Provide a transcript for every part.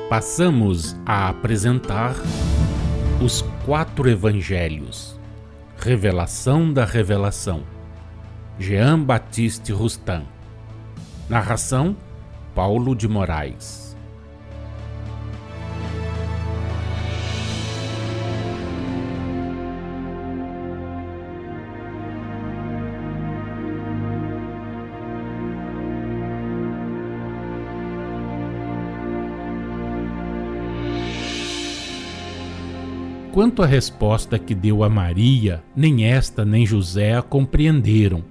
Passamos a apresentar os 4 Evangelhos, Revelação da Revelação, Jean Baptiste Rustin. Narração, Paulo de Moraes. Quanto à resposta que deu a Maria, nem esta nem José a compreenderam,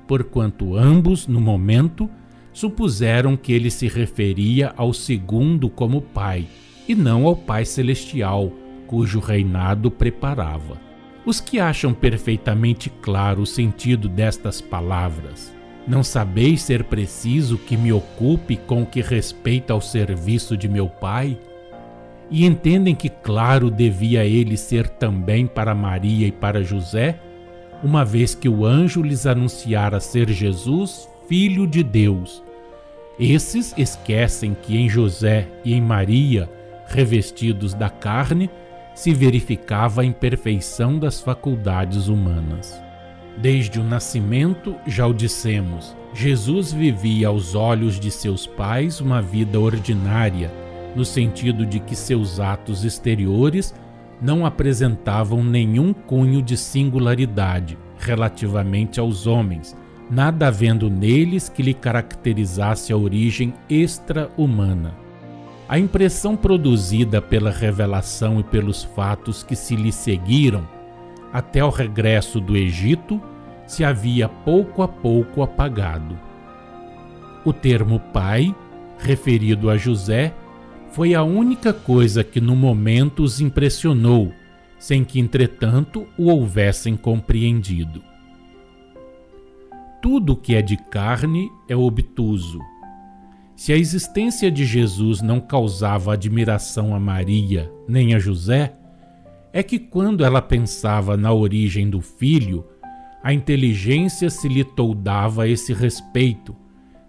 porquanto ambos, no momento, supuseram que ele se referia ao segundo como pai, e não ao Pai Celestial, cujo reinado preparava. Os que acham perfeitamente claro o sentido destas palavras, não sabeis ser preciso que me ocupe com o que respeita ao serviço de meu Pai? E entendem que claro devia ele ser também para Maria e para José, uma vez que o anjo lhes anunciara ser Jesus, Filho de Deus. Esses esquecem que em José e em Maria, revestidos da carne, se verificava a imperfeição das faculdades humanas. Desde o nascimento, já o dissemos, Jesus vivia aos olhos de seus pais uma vida ordinária, no sentido de que seus atos exteriores não apresentavam nenhum cunho de singularidade relativamente aos homens, nada havendo neles que lhe caracterizasse a origem extra-humana. A impressão produzida pela revelação e pelos fatos que se lhe seguiram, até o regresso do Egito, se havia pouco a pouco apagado. O termo pai, referido a José, foi a única coisa que no momento os impressionou, sem que, entretanto, o houvessem compreendido. Tudo que é de carne é obtuso. Se a existência de Jesus não causava admiração a Maria nem a José, é que quando ela pensava na origem do filho, a inteligência se lhe toldava a esse respeito,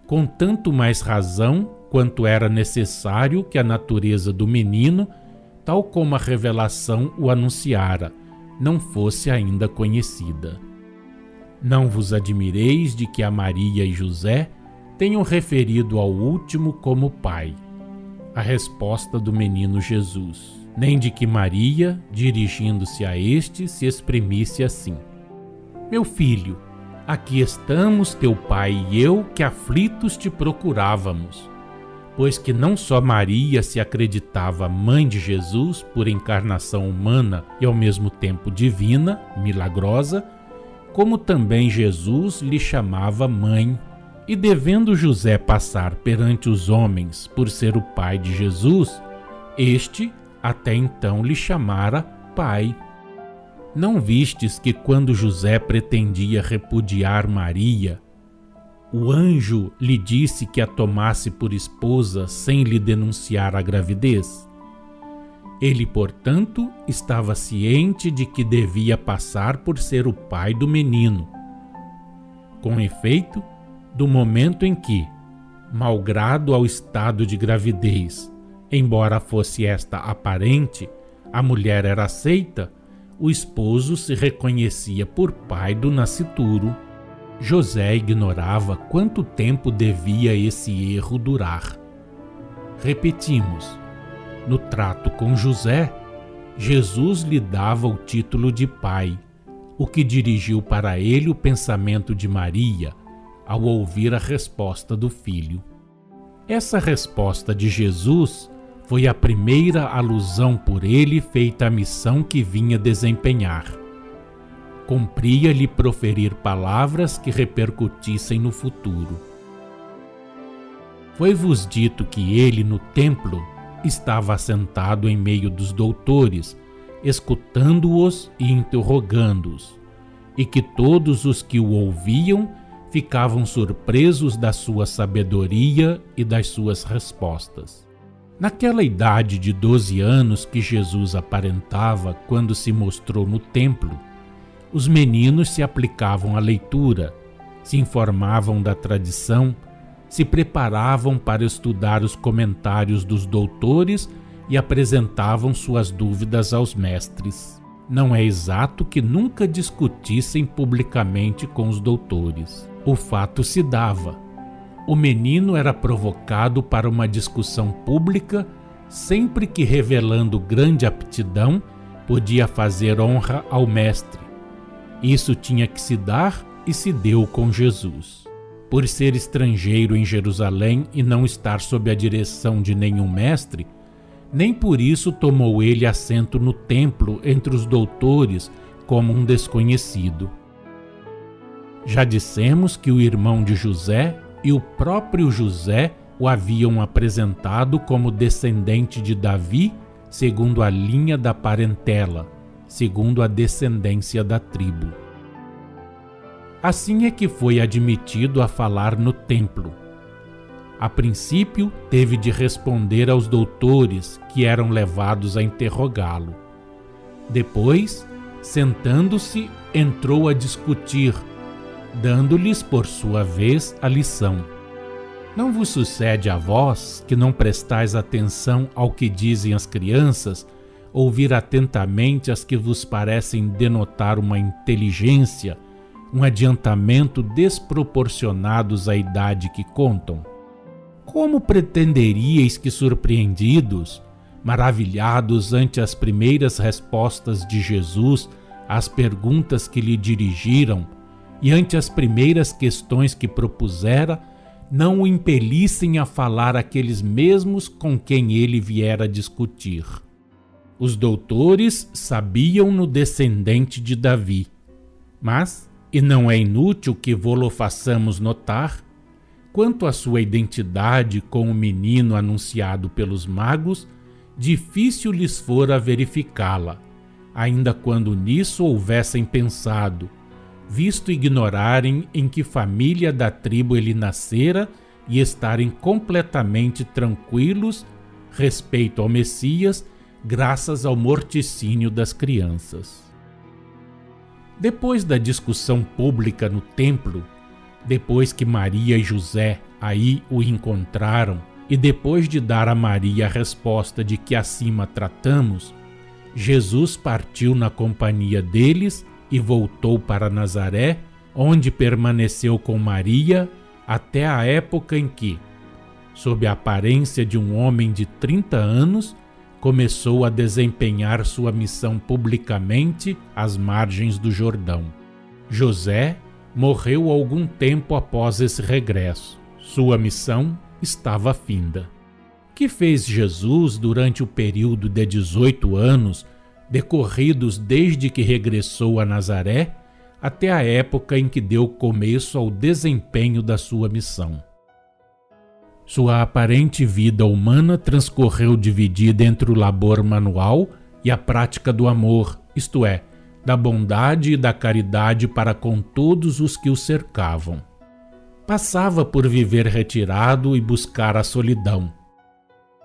com tanto mais razão quanto era necessário que a natureza do menino, tal como a revelação o anunciara, não fosse ainda conhecida. Não vos admireis de que a Maria e José tenham referido ao último como pai, a resposta do menino Jesus, nem de que Maria, dirigindo-se a este, se exprimisse assim: Meu filho, aqui estamos teu pai e eu, que aflitos te procurávamos. Pois que não só Maria se acreditava mãe de Jesus por encarnação humana e ao mesmo tempo divina, milagrosa, como também Jesus lhe chamava mãe, e devendo José passar perante os homens por ser o pai de Jesus, este até então lhe chamara pai. Não vistes que quando José pretendia repudiar Maria, o anjo lhe disse que a tomasse por esposa sem lhe denunciar a gravidez? Ele, portanto, estava ciente de que devia passar por ser o pai do menino. Com efeito, do momento em que, malgrado ao estado de gravidez, embora fosse esta aparente, a mulher era aceita, o esposo se reconhecia por pai do nascituro. José ignorava quanto tempo devia esse erro durar. Repetimos, no trato com José, Jesus lhe dava o título de pai, o que dirigiu para ele o pensamento de Maria, ao ouvir a resposta do filho. Essa resposta de Jesus foi a primeira alusão por ele feita à missão que vinha desempenhar. Cumpria-lhe proferir palavras que repercutissem no futuro. Foi-vos dito que ele, no templo, estava assentado em meio dos doutores, escutando-os e interrogando-os, e que todos os que o ouviam ficavam surpresos da sua sabedoria e das suas respostas. Naquela idade de 12 anos que Jesus aparentava quando se mostrou no templo, os meninos se aplicavam à leitura, se informavam da tradição, se preparavam para estudar os comentários dos doutores e apresentavam suas dúvidas aos mestres. Não é exato que nunca discutissem publicamente com os doutores. O fato se dava. O menino era provocado para uma discussão pública sempre que, revelando grande aptidão, podia fazer honra ao mestre. Isso tinha que se dar e se deu com Jesus. Por ser estrangeiro em Jerusalém e não estar sob a direção de nenhum mestre, nem por isso tomou ele assento no templo entre os doutores como um desconhecido. Já dissemos que o irmão de José e o próprio José o haviam apresentado como descendente de Davi, segundo a linha da parentela, segundo a descendência da tribo. Assim é que foi admitido a falar no templo. A princípio, teve de responder aos doutores, que eram levados a interrogá-lo. Depois, sentando-se, entrou a discutir, dando-lhes, por sua vez, a lição. Não vos sucede a vós, que não prestais atenção ao que dizem as crianças, ouvir atentamente as que vos parecem denotar uma inteligência, um adiantamento desproporcionados à idade que contam? Como pretenderíeis que, surpreendidos, maravilhados ante as primeiras respostas de Jesus às perguntas que lhe dirigiram e ante as primeiras questões que propusera, não o impelissem a falar aqueles mesmos com quem ele viera discutir? Os doutores sabiam-no descendente de Davi, mas, e não é inútil que vô-lo façamos notar, quanto à sua identidade com o menino anunciado pelos magos, difícil lhes fora verificá-la, ainda quando nisso houvessem pensado, visto ignorarem em que família da tribo ele nascera e estarem completamente tranquilos respeito ao Messias, graças ao morticínio das crianças. Depois da discussão pública no templo, depois que Maria e José aí o encontraram e depois de dar a Maria a resposta de que acima tratamos, Jesus partiu na companhia deles e voltou para Nazaré, onde permaneceu com Maria até a época em que, sob a aparência de um homem de 30 anos, começou a desempenhar sua missão publicamente às margens do Jordão. José morreu algum tempo após esse regresso. Sua missão estava finda. Que fez Jesus durante o período de 18 anos, decorridos desde que regressou a Nazaré, até a época em que deu começo ao desempenho da sua missão? Sua aparente vida humana transcorreu dividida entre o labor manual e a prática do amor, isto é, da bondade e da caridade para com todos os que o cercavam. Passava por viver retirado e buscar a solidão.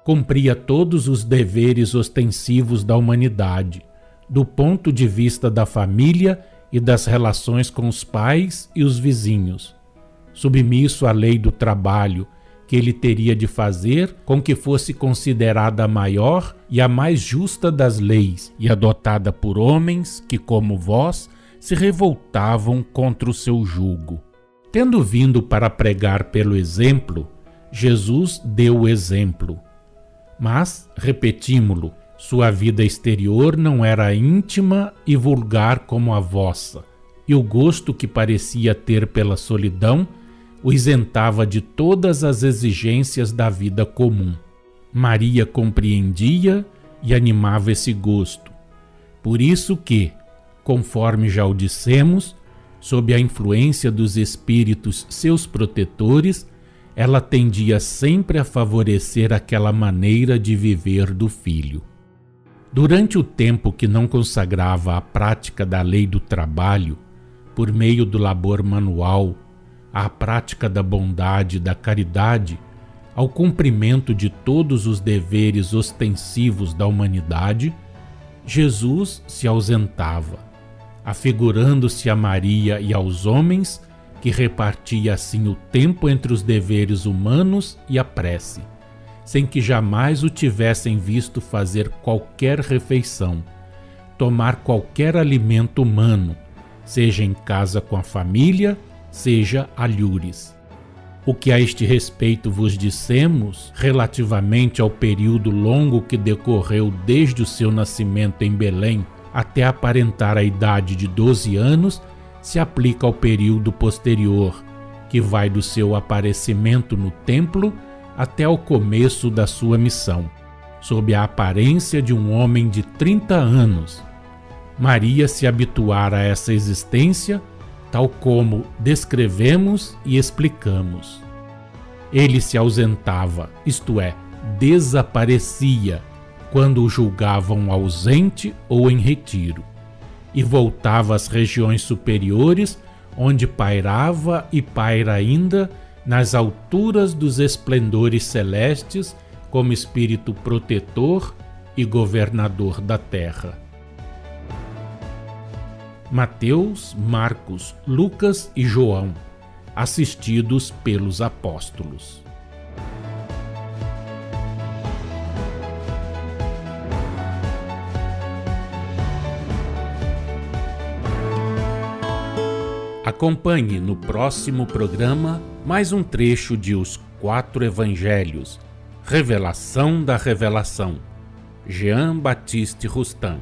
Cumpria todos os deveres ostensivos da humanidade, do ponto de vista da família e das relações com os pais e os vizinhos, submisso à lei do trabalho, que ele teria de fazer com que fosse considerada a maior e a mais justa das leis e adotada por homens que, como vós, se revoltavam contra o seu jugo. Tendo vindo para pregar pelo exemplo, Jesus deu o exemplo. Mas, repetímo-lo, sua vida exterior não era íntima e vulgar como a vossa, e o gosto que parecia ter pela solidão o isentava de todas as exigências da vida comum. Maria compreendia e animava esse gosto. Por isso que, conforme já o dissemos, sob a influência dos espíritos seus protetores, ela tendia sempre a favorecer aquela maneira de viver do filho. Durante o tempo que não consagrava à prática da lei do trabalho, por meio do labor manual, à prática da bondade e da caridade, ao cumprimento de todos os deveres ostensivos da humanidade, Jesus se ausentava, afigurando-se a Maria e aos homens que repartia assim o tempo entre os deveres humanos e a prece, sem que jamais o tivessem visto fazer qualquer refeição, tomar qualquer alimento humano, seja em casa com a família, seja alhures. O que a este respeito vos dissemos, relativamente ao período longo que decorreu desde o seu nascimento em Belém até aparentar a idade de 12 anos, se aplica ao período posterior, que vai do seu aparecimento no templo até o começo da sua missão, sob a aparência de um homem de 30 anos. Maria se habituara a essa existência, tal como descrevemos e explicamos. Ele se ausentava, isto é, desaparecia, quando o julgavam ausente ou em retiro, e voltava às regiões superiores, onde pairava e paira ainda nas alturas dos esplendores celestes como espírito protetor e governador da terra. Mateus, Marcos, Lucas e João, assistidos pelos apóstolos. Acompanhe no próximo programa mais um trecho de Os Quatro Evangelhos, Revelação da Revelação, Jean Baptiste Rustin.